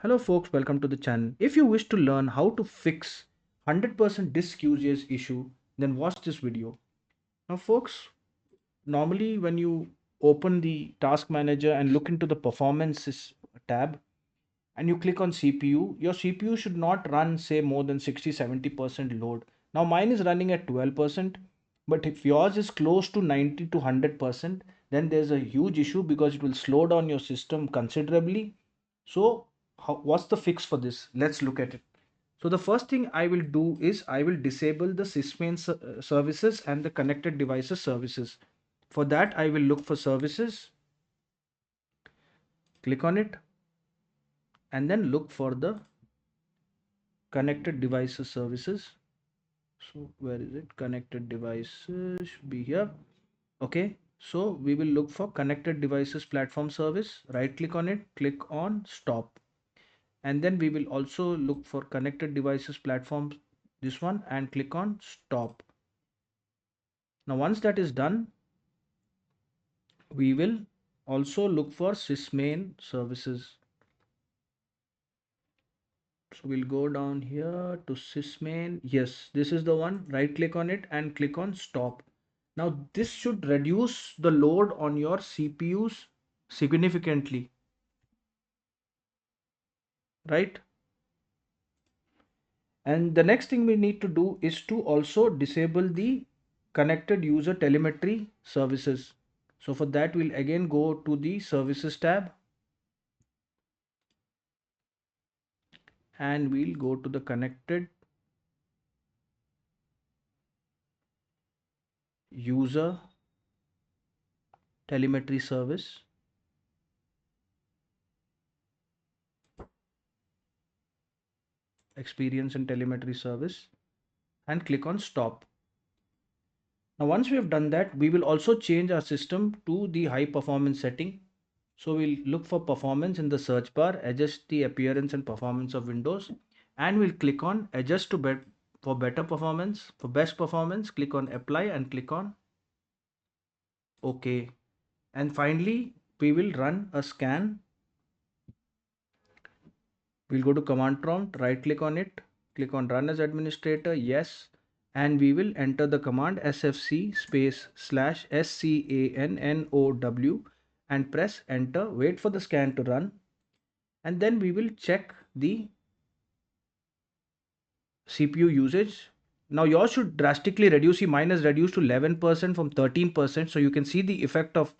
Hello folks, welcome to the channel. If you wish to learn how to fix 100% disk usage issue, then watch this video. Now folks, normally when you open the task manager and look into the performances tab and you click on CPU, your CPU should not run say more than 60-70% load. Now mine is running at 12%, but if yours is close to 90 to 100%, then there's a huge issue because it will slow down your system considerably. So what's the fix for this? Let's look at it. So the first thing I will do is I will disable the sysmain services and the connected devices services. For that, I will look for services, click on it, and then look for the connected devices services. So where is it? Connected devices should be here. Okay. So we will look for connected devices platform service. Right click on it, click on stop. And then we will also look for connected devices platform, this one, and click on stop. Now once that is done, we will also look for sysmain services. So we'll go down here to sysmain. Yes, this is the one. Right click on it and click on stop. Now this should reduce the load on your CPUs significantly, right? And the next thing we need to do is to also disable the connected user telemetry services. So for that, we'll again go to the services tab and we'll go to the connected user telemetry service. Experience and telemetry service, and click on stop. Now once we have done that, we will also change our system to the high performance setting. So we'll look for performance in the search bar, adjust the appearance and performance of Windows, and we'll click on adjust to for better performance. For best performance, click on apply and click on OK. And finally, we will run a scan. We'll go to command prompt, right click on it, click on run as administrator, yes, and we will enter the command sfc space slash scannow and press enter, wait for the scan to run, and then we will check the CPU usage. Now yours should drastically reduce. See, mine is reduced to 11% from 13%. So you can see the effect of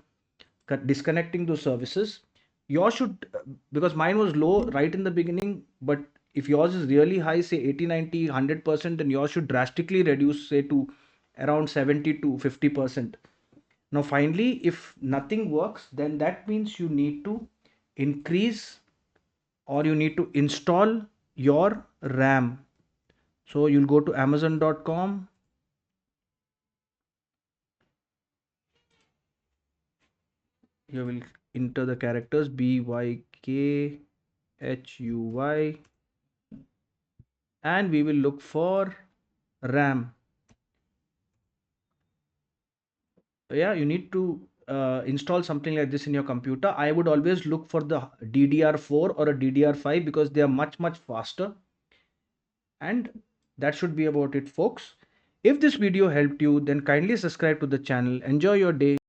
disconnecting those services. Yours should, because mine was low right in the beginning, but if yours is really high, say 80, 90, 100%, then yours should drastically reduce, say to around 70 to 50%. Now finally, if nothing works, then that means you need to increase or you need to install your RAM. So you'll go to amazon.com. You will enter the characters BYKHUY and we will look for RAM. Yeah, you need to install something like this in your computer. I would always look for the DDR4 or a DDR5 because they are much faster. And that should be about it, folks. If this video helped you, then kindly subscribe to the channel. Enjoy your day.